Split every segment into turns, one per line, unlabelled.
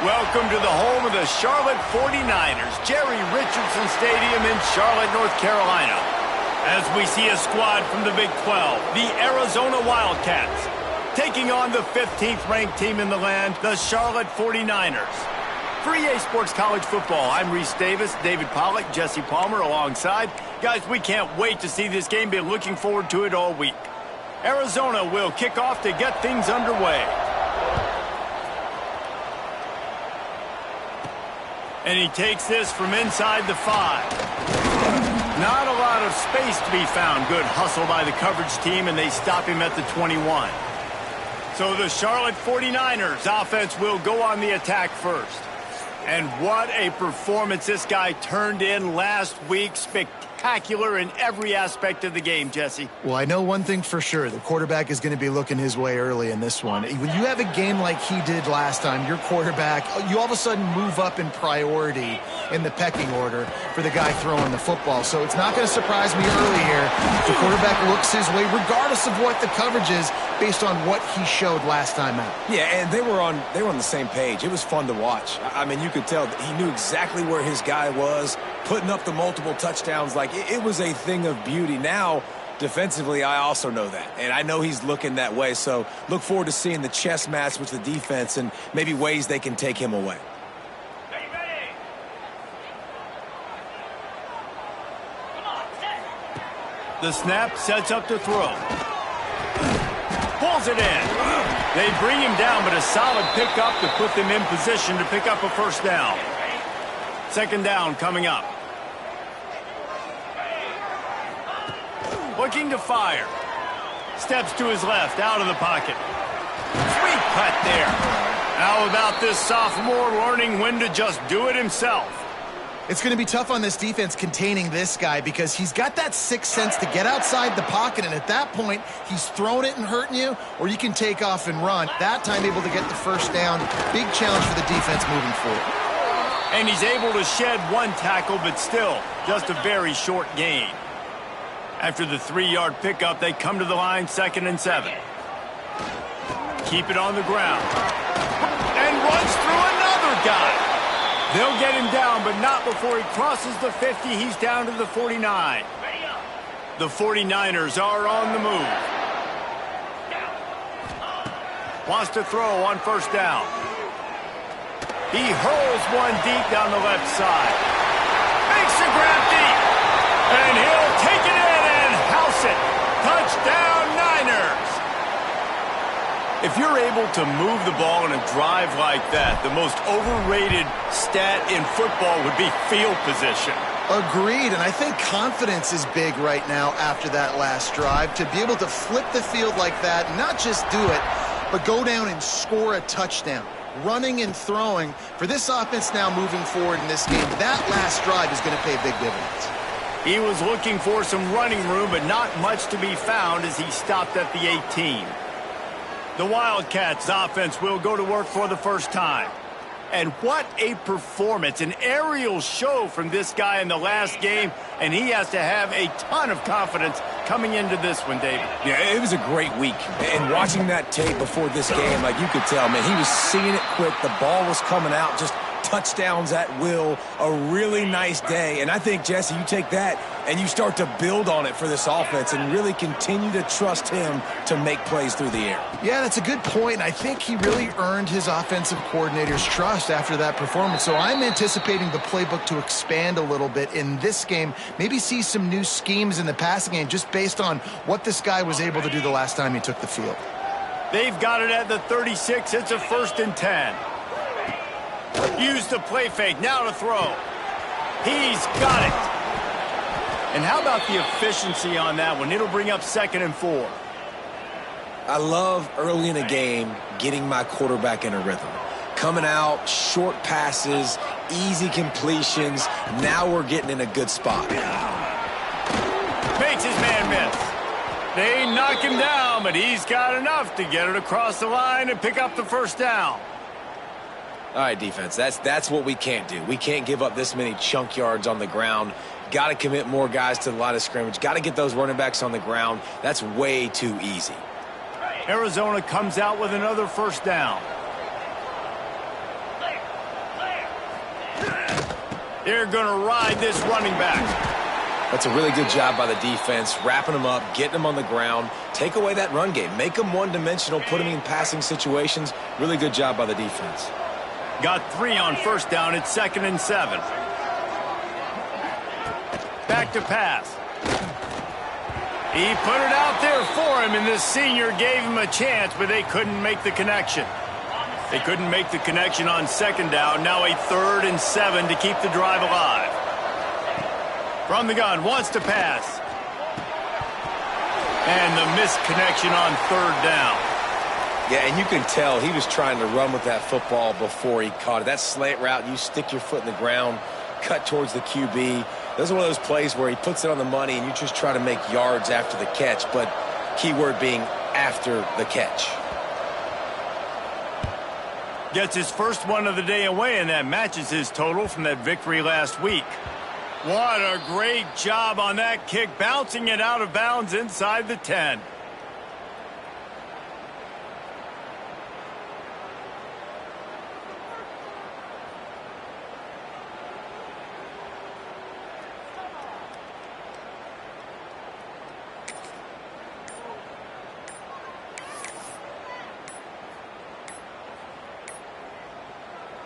Welcome to the home of the Charlotte 49ers, Jerry Richardson Stadium in Charlotte, North Carolina. As we see a squad from the Big 12, the Arizona Wildcats, taking on the 15th ranked team in the land, the Charlotte 49ers. For EA Sports College Football, I'm Reese Davis, David Pollack, Jesse Palmer alongside. Guys, we can't wait to see this game. Been looking forward to it all week. Arizona will kick off to get things underway. And he takes this from inside the 5. Not a lot of space to be found. Good hustle by the coverage team, and they stop him at the 21. So the Charlotte 49ers offense will go on the attack first. And what a performance this guy turned in last week. Spectacular in every aspect of the game, Jesse.
Well, I know one thing for sure. The quarterback is going to be looking his way early in this one. When you have a game like he did last time, your quarterback, you all of a sudden move up in priority in the pecking order for the guy throwing the football. So it's not going to surprise me early here. The quarterback looks his way, regardless of what the coverage is, based on what he showed last time out.
Yeah, and they were on the same page. It was fun to watch. I mean, you could tell that he knew exactly where his guy was, putting up the multiple touchdowns. Like, it was a thing of beauty. Now, defensively, I also know that, and I know he's looking that way. So look forward to seeing the chess match with the defense and maybe ways they can take him away.
The snap sets up to throw. Pulls it in. They bring him down, but a solid pickup to put them in position to pick up a first down. Second down coming up. Looking to fire. Steps to his left, out of the pocket. Sweet cut there. How about this sophomore learning when to just do it himself?
It's going to be tough on this defense containing this guy because he's got that sixth sense to get outside the pocket, and at that point, he's throwing it and hurting you, or you can take off and run. That time able to get the first down. Big challenge for the defense moving forward.
And he's able to shed one tackle, but still just a very short gain. After the 3-yard pickup, they come to the line, 2nd and 7. Keep it on the ground. And runs through another guy. They'll get him down, but not before he crosses the 50. He's down to the 49. The 49ers are on the move. Wants to throw on first down. He hurls one deep down the left side. Makes the grab deep. And he'll take it in and house it. Touchdown, Niners. If you're able to move the ball in a drive like that, the most overrated stat in football would be field position.
Agreed, and I think confidence is big right now after that last drive. To be able to flip the field like that, not just do it, but go down and score a touchdown. Running and throwing. For this offense now moving forward in this game, that last drive is going to pay big dividends.
He was looking for some running room, but not much to be found as he stopped at the 18. The Wildcats offense will go to work for the first time. And what a performance, an aerial show from this guy in the last game, and he has to have a ton of confidence coming into this one, David.
Yeah, it was a great week. And watching that tape before this game, like you could tell, man, he was seeing it quick. The ball was coming out, just touchdowns at will, a really nice day. And I think, Jesse, you take that and you start to build on it for this offense and really continue to trust him to make plays through the air.
Yeah, that's a good point. I think he really earned his offensive coordinator's trust after that performance. So I'm anticipating the playbook to expand a little bit in this game, maybe see some new schemes in the passing game just based on what this guy was able to do the last time he took the field.
They've got it at the 36. It's a 1st and 10. Use the play fake, now to throw. He's got it. And how about the efficiency on that one? It'll bring up 2nd and 4.
I love early in a game getting my quarterback in a rhythm. Coming out, short passes, easy completions. Now we're getting in a good spot.
Makes his man miss. They knock him down, but he's got enough to get it across the line and pick up the first down.
All right, defense, that's what we can't do. We can't give up this many chunk yards on the ground. Got to commit more guys to the line of scrimmage. Got to get those running backs on the ground. That's way too easy.
Arizona comes out with another first down. They're going to ride this running back.
That's a really good job by the defense, wrapping them up, getting them on the ground, take away that run game, make them one-dimensional, put them in passing situations. Really good job by the defense.
Got 3 on first down. It's 2nd and 7. Back to pass. He put it out there for him, and this senior gave him a chance, but they couldn't make the connection. They couldn't make the connection on 2nd down. Now a 3rd and 7 to keep the drive alive. From the gun, wants to pass. And the missed connection on 3rd down.
Yeah, and you can tell he was trying to run with that football before he caught it. That slant route, you stick your foot in the ground, cut towards the QB. This is one of those plays where he puts it on the money and you just try to make yards after the catch, but key word being after the catch.
Gets his first one of the day away, and that matches his total from that victory last week. What a great job on that kick, bouncing it out of bounds inside the 10.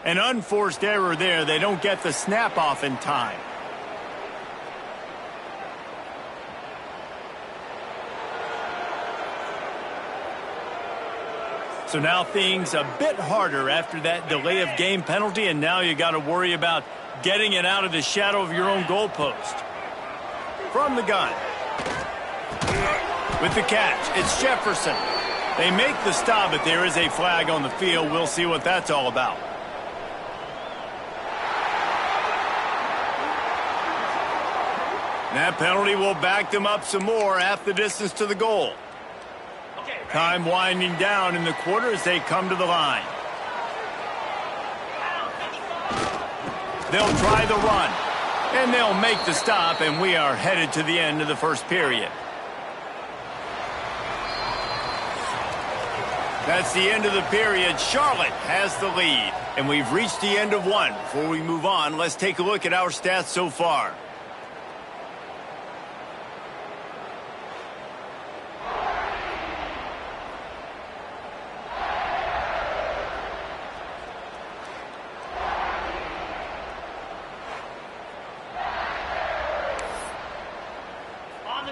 An unforced error there. They don't get the snap off in time. So now things a bit harder after that delay of game penalty, and now you got to worry about getting it out of the shadow of your own goalpost. From the gun. With the catch, it's Jefferson. They make the stop, but there is a flag on the field. We'll see what that's all about. That penalty will back them up some more, half the distance to the goal. Time winding down in the quarter as they come to the line. They'll try the run, and they'll make the stop, and we are headed to the end of the first period. That's the end of the period. Charlotte has the lead, and we've reached the end of one. Before we move on, let's take a look at our stats so far.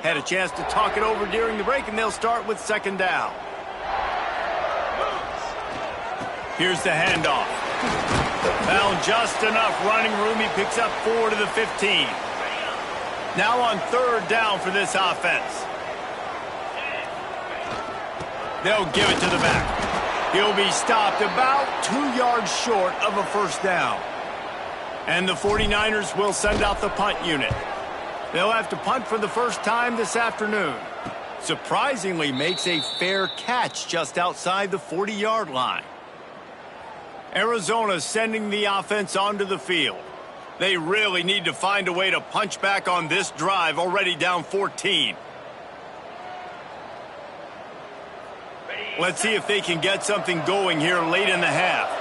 Had a chance to talk it over during the break, and they'll start with 2nd down. Here's the handoff. Found just enough running room. He picks up 4 to the 15. Now on 3rd down for this offense. They'll give it to the back. He'll be stopped about 2 yards short of a 1st down. And the 49ers will send out the punt unit. They'll have to punt for the first time this afternoon. Surprisingly makes a fair catch just outside the 40-yard line. Arizona sending the offense onto the field. They really need to find a way to punch back on this drive, already down 14. Let's see if they can get something going here late in the half.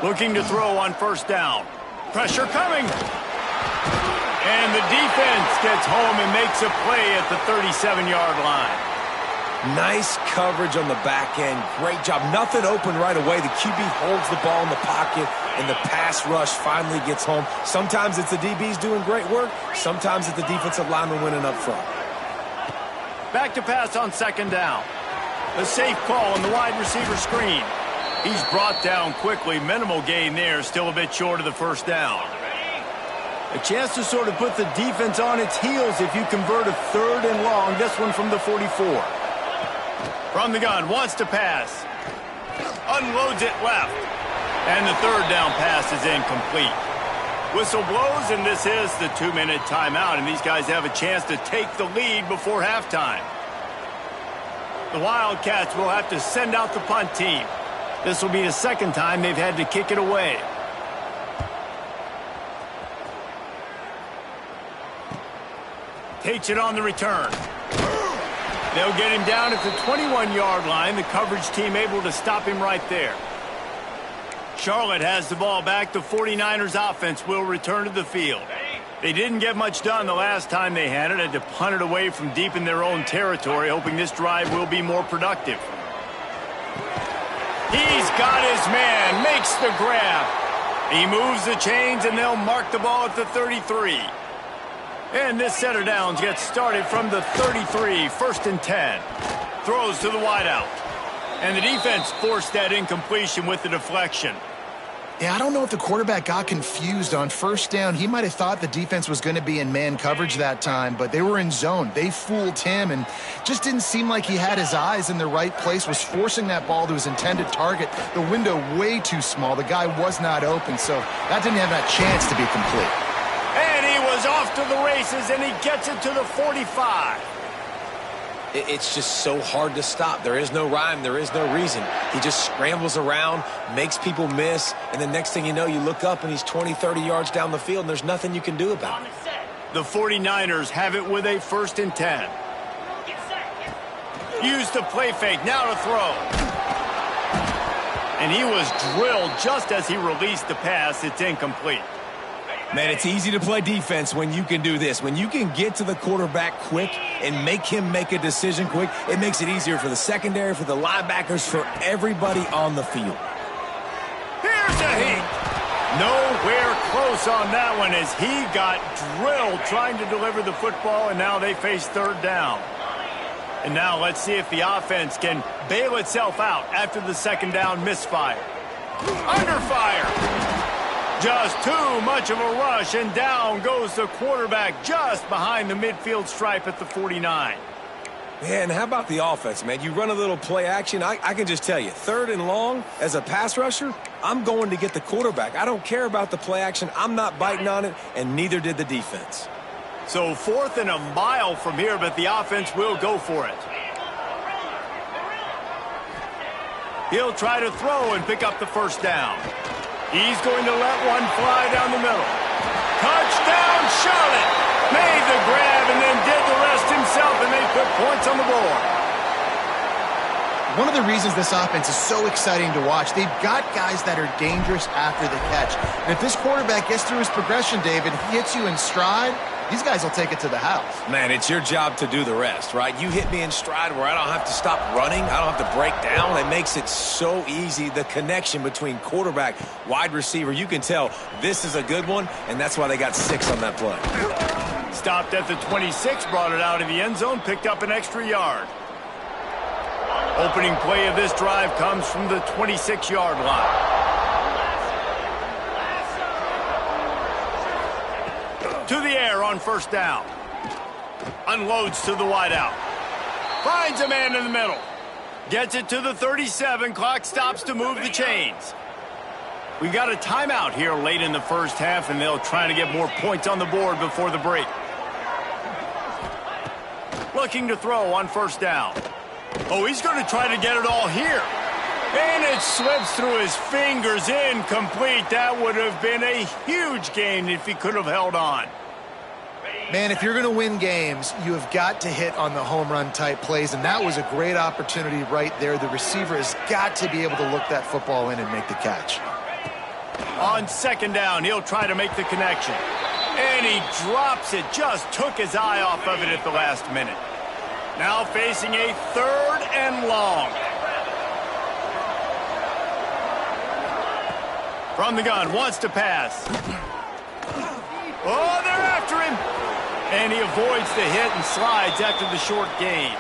Looking to throw on 1st down. Pressure coming. And the defense gets home and makes a play at the 37-yard line.
Nice coverage on the back end. Great job. Nothing open right away. The QB holds the ball in the pocket, and the pass rush finally gets home. Sometimes it's the DBs doing great work. Sometimes it's the defensive lineman winning up front.
Back to pass on 2nd down. The safe call on the wide receiver screen. He's brought down quickly. Minimal gain there. Still a bit short of the 1st down. A chance to sort of put the defense on its heels if you convert a 3rd and long. This one from the 44. From the gun. Wants to pass. Unloads it left. And the 3rd down pass is incomplete. Whistle blows, and this is the 2-minute timeout. And these guys have a chance to take the lead before halftime. The Wildcats will have to send out the punt team. This will be the 2nd time they've had to kick it away. Takes it on the return. They'll get him down at the 21-yard line. The coverage team able to stop him right there. Charlotte has the ball back. The 49ers offense will return to the field. They didn't get much done the last time they had it. Had to punt it away from deep in their own territory, hoping this drive will be more productive. He's got his man, makes the grab. He moves the chains, and they'll mark the ball at the 33. And this set of downs gets started from the 33, 1st and 10. Throws to the wideout. And the defense forced that incompletion with the deflection.
Yeah, I don't know if the quarterback got confused on 1st down. He might have thought the defense was going to be in man coverage that time, but they were in zone. They fooled him and just didn't seem like he had his eyes in the right place, was forcing that ball to his intended target. The window way too small. The guy was not open, so that didn't have that chance to be complete.
And he was off to the races, and he gets it to the 45.
It's just so hard to stop. There is no rhyme. There is no reason. He just scrambles around, makes people miss, and the next thing you know, you look up and he's 20, 30 yards down the field, and there's nothing you can do about it.
The 49ers have it with a 1st and 10. Use the play fake, now to throw. And he was drilled just as he released the pass. It's incomplete.
Man, it's easy to play defense when you can do this. When you can get to the quarterback quick and make him make a decision quick, it makes it easier for the secondary, for the linebackers, for everybody on the field.
Here's a hit. Nowhere close on that one as he got drilled trying to deliver the football, and now they face 3rd down. And now let's see if the offense can bail itself out after the 2nd down misfire. Under fire. Just too much of a rush, and down goes the quarterback just behind the midfield stripe at the 49.
Man, how about the offense, man? You run a little play action. I can just tell you, 3rd and long, as a pass rusher, I'm going to get the quarterback. I don't care about the play action. I'm not biting on it, and neither did the defense.
So 4th and a mile from here, but the offense will go for it. He'll try to throw and pick up the 1st down. He's going to let one fly down the middle. Touchdown, Charlotte! Made the grab and then did the rest himself, and they put points on the board.
One of the reasons this offense is so exciting to watch, they've got guys that are dangerous after the catch. And if this quarterback gets through his progression, David, he hits you in stride, these guys will take it to the house.
Man, it's your job to do the rest, right? You hit me in stride where I don't have to stop running. I don't have to break down. It makes it so easy. The connection between quarterback, wide receiver, you can tell this is a good one, and that's why they got 6 on that play.
Stopped at the 26, brought it out of the end zone, picked up an extra yard. Opening play of this drive comes from the 26-yard line. To the air on 1st down. Unloads to the wideout. Finds a man in the middle. Gets it to the 37. Clock stops to move the chains. We've got a timeout here late in the 1st half, and they'll try to get more points on the board before the break. Looking to throw on 1st down. Oh, he's going to try to get it all here. And it slips through his fingers, incomplete. That would have been a huge gain if he could have held on.
Man, if you're going to win games, you have got to hit on the home run type plays, and that was a great opportunity right there. The receiver has got to be able to look that football in and make the catch.
On 2nd down, he'll try to make the connection. And he drops it, just took his eye off of it at the last minute. Now facing a 3rd and long. From the gun, wants to pass. Oh, they're after him. And he avoids the hit and slides after the short gain.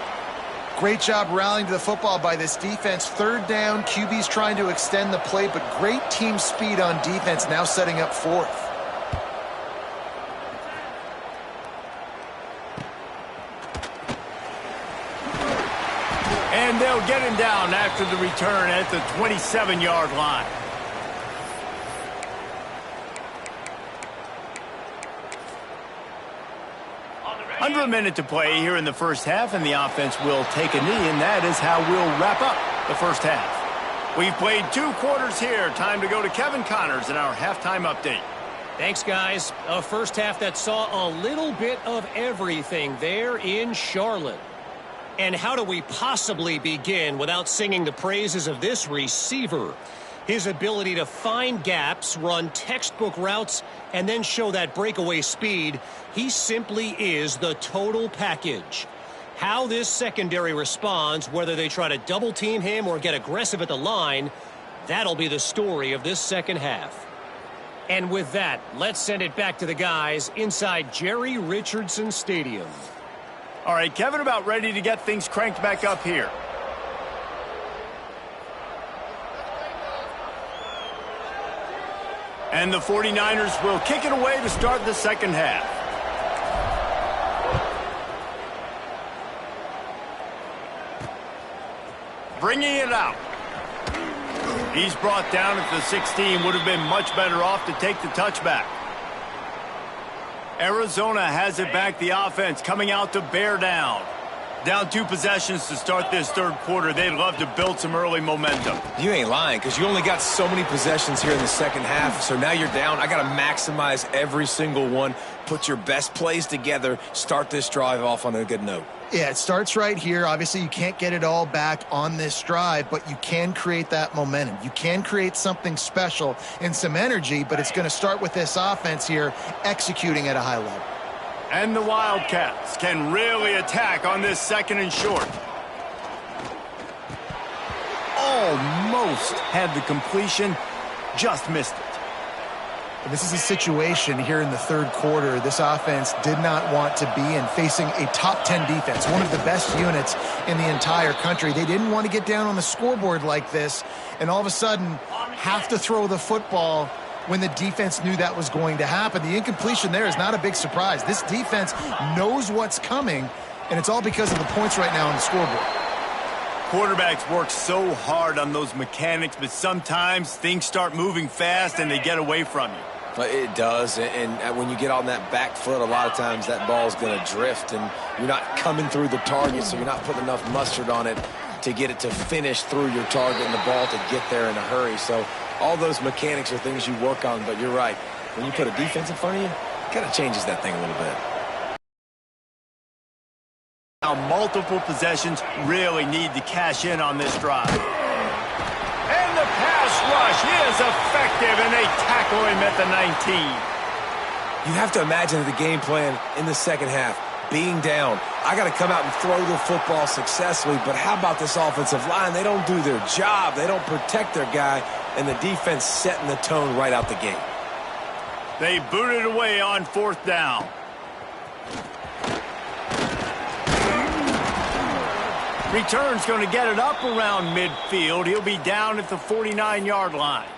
Great job rallying to the football by this defense. 3rd down, QB's trying to extend the play, but great team speed on defense, now setting up 4th.
And they'll get him down after the return at the 27-yard line. Under a minute to play here in the 1st half, and the offense will take a knee, and that is how we'll wrap up the 1st half. We've played 2 quarters here. Time to go to Kevin Connors in our halftime update.
Thanks, guys. A 1st half that saw a little bit of everything there in Charlotte. And how do we possibly begin without singing the praises of this receiver? His ability to find gaps, run textbook routes, and then show that breakaway speed, he simply is the total package. How this secondary responds, whether they try to double team him or get aggressive at the line, that'll be the story of this second half. And with that, let's send it back to the guys inside Jerry Richardson Stadium.
All right, Kevin, about ready to get things cranked back up here. And the 49ers will kick it away to start the second half. Bringing it out. He's brought down at the 16. Would have been much better off to take the touchback. Arizona has it back. The offense coming out to bear down. Down 2 possessions to start this third quarter. They'd love to build some early momentum.
You ain't lying, because you only got so many possessions here in the second half, so now you're down. I got to maximize every single one, put your best plays together, start this drive off on a good note.
Yeah, it starts right here. Obviously, you can't get it all back on this drive, but you can create that momentum. You can create something special and some energy, but it's going to start with this offense here executing at a high level.
And the Wildcats can really attack on this second and short. Almost had the completion, just missed it.
And this is a situation here in the third quarter this offense did not want to be in, facing a top 10 defense, one of the best units in the entire country. They didn't want to get down on the scoreboard like this and all of a sudden have to throw the football when the defense knew that was going to happen. The incompletion there is not a big surprise. This defense knows what's coming, and it's all because of the points right now on the scoreboard.
Quarterbacks work so hard on those mechanics, but sometimes things start moving fast and they get away from you.
It does, and when you get on that back foot, a lot of times that ball's going to drift, and you're not coming through the target, so you're not putting enough mustard on it to get it to finish through your target and the ball to get there in a hurry. So all those mechanics are things you work on, but you're right. When you put a defense in front of you, it kind of changes that thing a little bit.
Now multiple possessions really need to cash in on this drive. And the pass rush is effective, and they tackle him at the 19.
You have to imagine the game plan in the second half. Being down, I got to come out and throw the football successfully, but how about this offensive line? They don't do their job. They don't protect their guy, and the defense setting the tone right out the gate.
They booted away on 4th down. Return's going to get it up around midfield. He'll be down at the 49-yard line.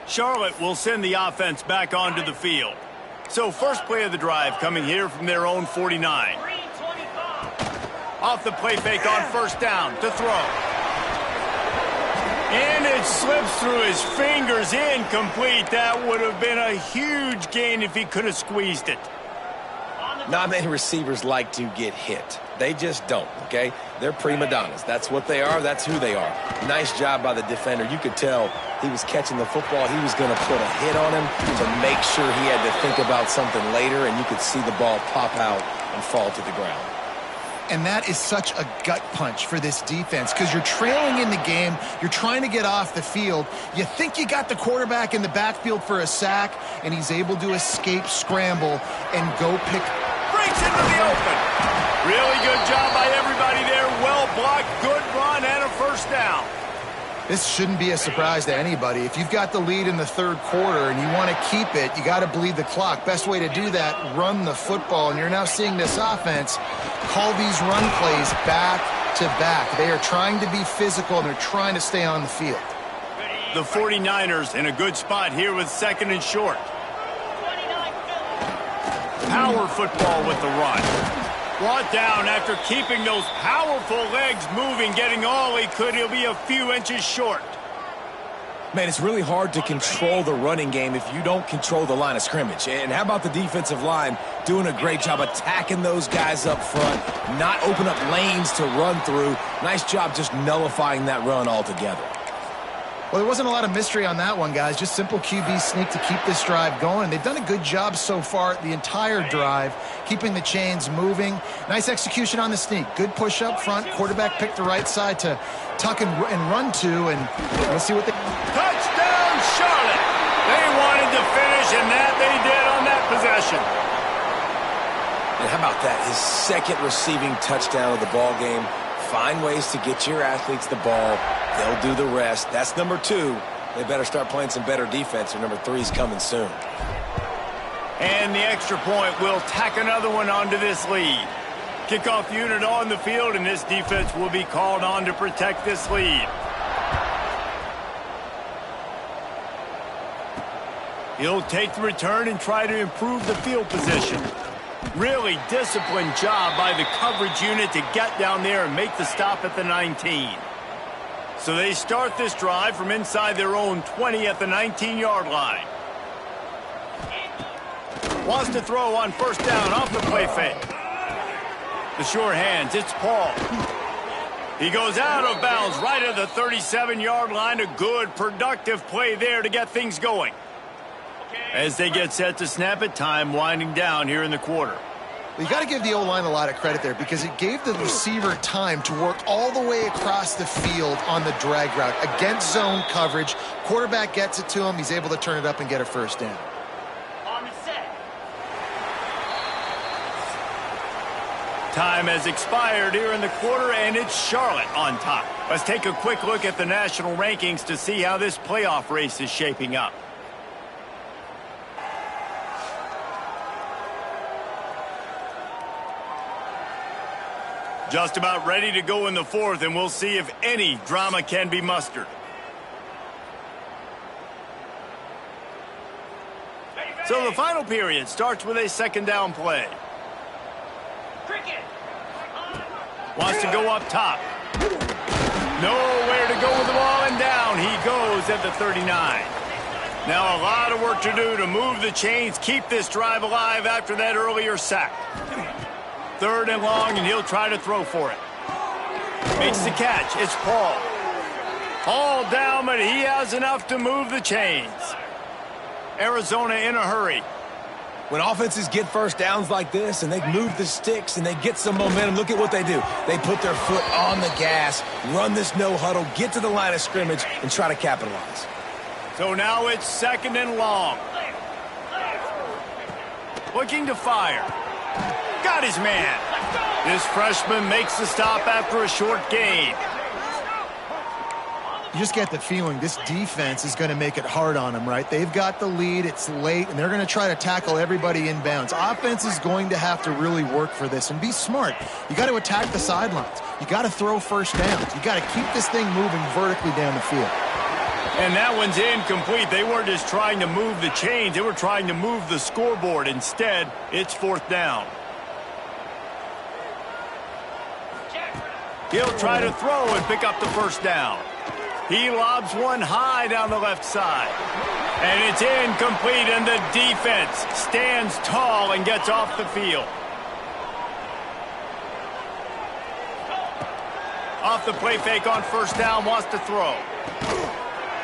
Charlotte will send the offense back onto the field. So first play of the drive coming here from their own 49. Off the play fake on 1st down to throw. And it slips through his fingers, incomplete. That would have been a huge gain if he could have squeezed it.
Not many receivers like to get hit. They just don't, okay? They're prima donnas. That's what they are. That's who they are. Nice job by the defender. You could tell he was catching the football. He was going to put a hit on him to make sure he had to think about something later, and you could see the ball pop out and fall to the ground.
And that is such a gut punch for this defense because you're trailing in the game. You're trying to get off the field. You think you got the quarterback in the backfield for a sack, and he's able to escape, scramble, and go pick.
Breaks into the open. Really good job by everybody there. Well blocked, good run, and a 1st down.
This shouldn't be a surprise to anybody. If you've got the lead in the third quarter and you want to keep it, you got to bleed the clock. Best way to do that, run the football. And you're now seeing this offense call these run plays back to back. They are trying to be physical, and they're trying to stay on the field.
The 49ers in a good spot here with 2nd and short. Power football with the run. Brought down after keeping those powerful legs moving, getting all he could. He'll be a few inches short.
Man, it's really hard to control the running game if you don't control the line of scrimmage. And how about the defensive line doing a great job attacking those guys up front, not open up lanes to run through. Nice job just nullifying that run altogether.
Well, there wasn't a lot of mystery on that one, guys. Just simple QB sneak to keep this drive going. They've done a good job so far the entire drive, keeping the chains moving. Nice execution on the sneak. Good push up front. Quarterback picked the right side to tuck and run to, and we'll see what they...
Touchdown, Charlotte! They wanted to finish, and that they did on that possession.
And how about that? His second receiving touchdown of the ball game. Find ways to get your athletes the ball. They'll do the rest. That's number 2. They better start playing some better defense, or number 3's coming soon.
And the extra point will tack another one onto this lead. Kickoff unit on the field, and this defense will be called on to protect this lead. He'll take the return and try to improve the field position. Really disciplined job by the coverage unit to get down there and make the stop at the 19. So they start this drive from inside their own 20 at the 19-yard line. Wants to throw on first down off the play fake. The short hands, it's Paul. He goes out of bounds right at the 37-yard line. A good, productive play there to get things going. As they get set to snap it, time winding down here in the quarter.
Well, you got to give the O-line a lot of credit there because it gave the receiver time to work all the way across the field on the drag route against zone coverage. Quarterback gets it to him. He's able to turn it up and get a first down.
On the set. Time has expired here in the quarter, and it's Charlotte on top. Let's take a quick look at the national rankings to see how this playoff race is shaping up. Just about ready to go in the fourth, and we'll see if any drama can be mustered. So the final period starts with a second down play. Wants to go up top. Nowhere to go with the ball, and down he goes at the 39. Now a lot of work to do to move the chains, keep this drive alive after that earlier sack. Third and long, and he'll try to throw for it. Makes the catch. It's Paul. All down, but he has enough to move the chains. Arizona in a hurry.
When offenses get first downs like this and they move the sticks and they get some momentum, look at what they do. They put their foot on the gas, run this no huddle, get to the line of scrimmage, and try to capitalize.
So now it's second and long. Looking to fire. Got his man. This freshman makes the stop after a short gain.
You just get the feeling this defense is going to make it hard on them, right? They've got the lead, it's late, and they're going to try to tackle everybody inbounds. Offense is going to have to really work for this and be smart. You got to attack the sidelines. You got to throw first downs. You got to keep this thing moving vertically down the field.
And that one's incomplete. They weren't just trying to move the chains. They were trying to move the scoreboard. Instead, it's fourth down. He'll try to throw and pick up the first down. He lobs one high down the left side. And it's incomplete, and the defense stands tall and gets off the field. Off the play fake on first down, wants to throw.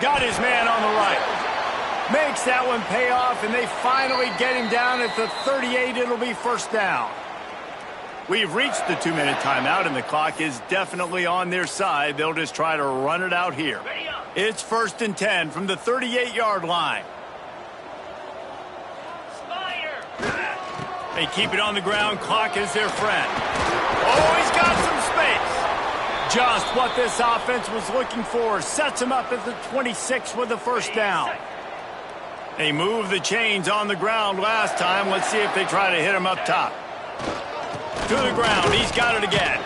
Got his man on the right. Makes that one pay off, and they finally get him down at the 38. It'll be first down. We've reached the 2-minute timeout, and the clock is definitely on their side. They'll just try to run it out here. It's first and 10 from the 38-yard line. They keep it on the ground. Clock is their friend. Oh, he's got some space. Just what this offense was looking for. Sets him up at the 26 with the first down. They moved the chains on the ground last time. Let's see if they try to hit him up top. To the ground. He's got it again.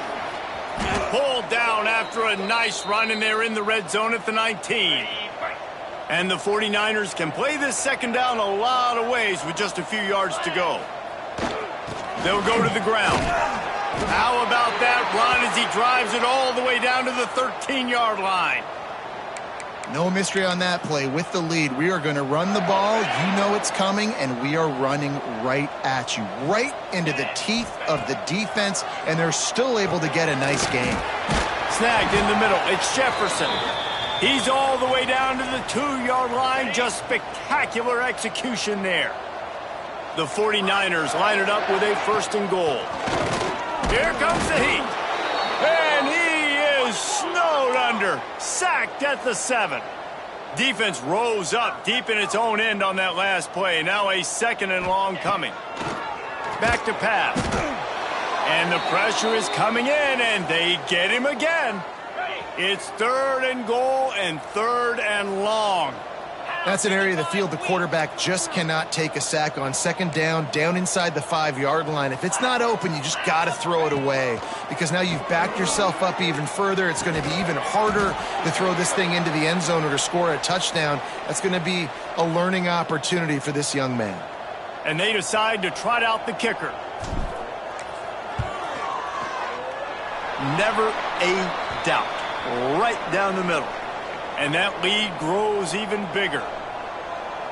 Pulled down after a nice run, and they're in the red zone at the 19. And the 49ers can play this second down a lot of ways with just a few yards to go. They'll go to the ground. How about that run as he drives it all the way down to the 13-yard line?
No mystery on that play. With the lead, we are going to run the ball. You know it's coming, and we are running right at you, right into the teeth of the defense, and they're still able to get a nice gain.
Snagged in the middle. It's Jefferson. He's all the way down to the 2-yard line. Just spectacular execution there. The 49ers line it up with a 1st and goal. Here comes the heat. And he is snowed under. Sacked at the 7. Defense rose up deep in its own end on that last play. Now a 2nd and long coming. Back to pass. And the pressure is coming in, and they get him again. It's 3rd and goal and 3rd and long.
That's an area of the field the quarterback just cannot take a sack on. 2nd down inside the 5-yard line. If it's not open, you just got to throw it away because now you've backed yourself up even further. It's going to be even harder to throw this thing into the end zone or to score a touchdown. That's going to be a learning opportunity for this young man.
And they decide to trot out the kicker. Never a doubt. Right down the middle. And that lead grows even bigger.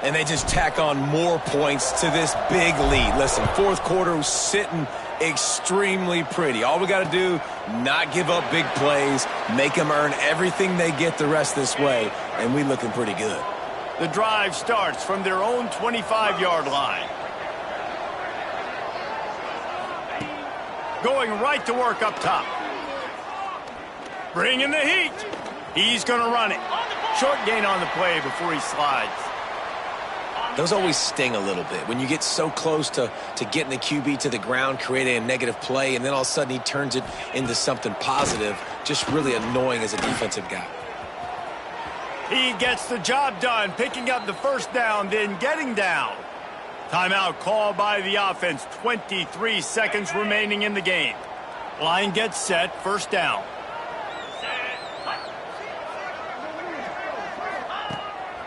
And they just tack on more points to this big lead. Listen, 4th quarter was sitting extremely pretty. All we got to do, not give up big plays, make them earn everything they get the rest this way, and we looking pretty good.
The drive starts from their own 25-yard line. Going right to work up top. Bringing the heat. He's going to run it. Short gain on the play before he slides.
Those always sting a little bit when you get so close to getting the QB to the ground, creating a negative play, and then all of a sudden he turns it into something positive. Just really annoying as a defensive guy.
He gets the job done, picking up the 1st down, then getting down. Timeout called by the offense. 23 seconds remaining in the game. Line gets set. 1st down.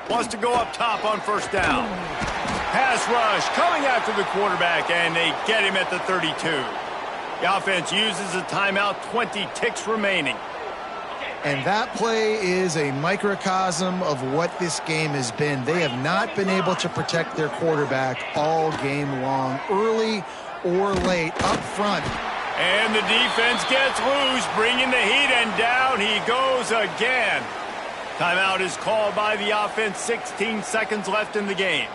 Wants to go up top on 1st down. Pass rush coming after the quarterback, and they get him at the 32. The offense uses a timeout, 20 ticks remaining.
And that play is a microcosm of what this game has been. They have not been able to protect their quarterback all game long, early or late, up front.
And the defense gets loose, bringing the heat, and down he goes again. Timeout is called by the offense. 16 seconds left in the game.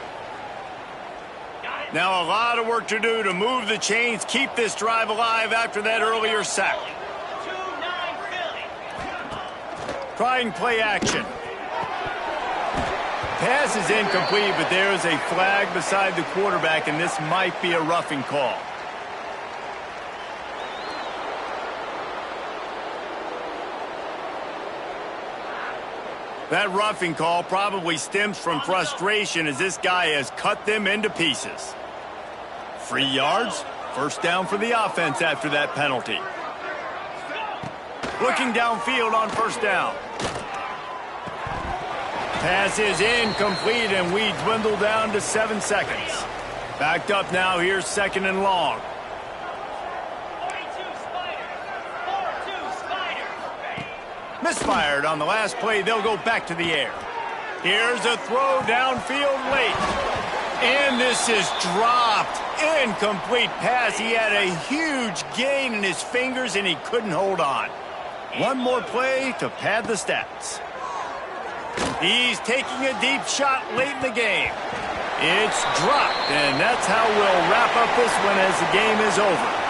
Now a lot of work to do to move the chains, keep this drive alive after that earlier sack. Trying play action. Pass is incomplete, but there is a flag beside the quarterback, and this might be a roughing call. That roughing call probably stems from frustration as this guy has cut them into pieces. 3 yards, 1st down for the offense after that penalty. Looking downfield on 1st down. Pass is incomplete, and we dwindle down to 7 seconds. Backed up now, here's 2nd and long. Misfired on the last play. They'll go back to the air. Here's a throw downfield late. And this is dropped. Incomplete pass. He had a huge gain in his fingers, and he couldn't hold on. One more play to pad the stats. He's taking a deep shot late in the game. It's dropped, and that's how we'll wrap up this one as the game is over.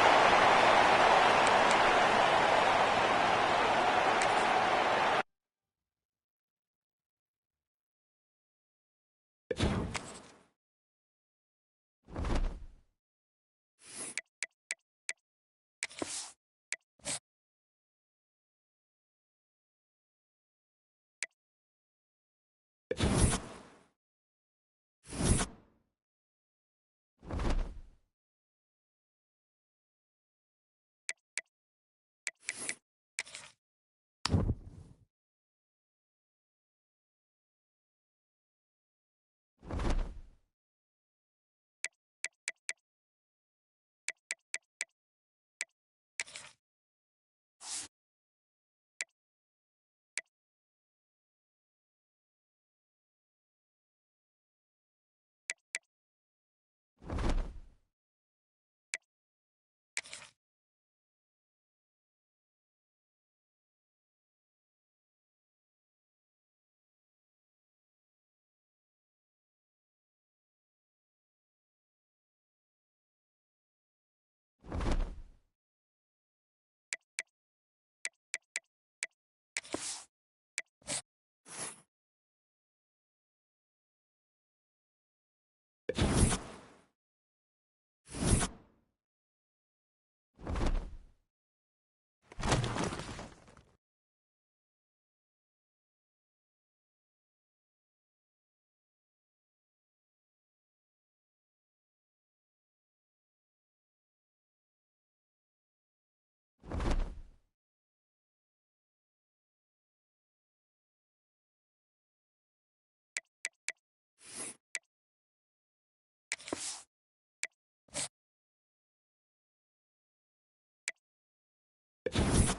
it.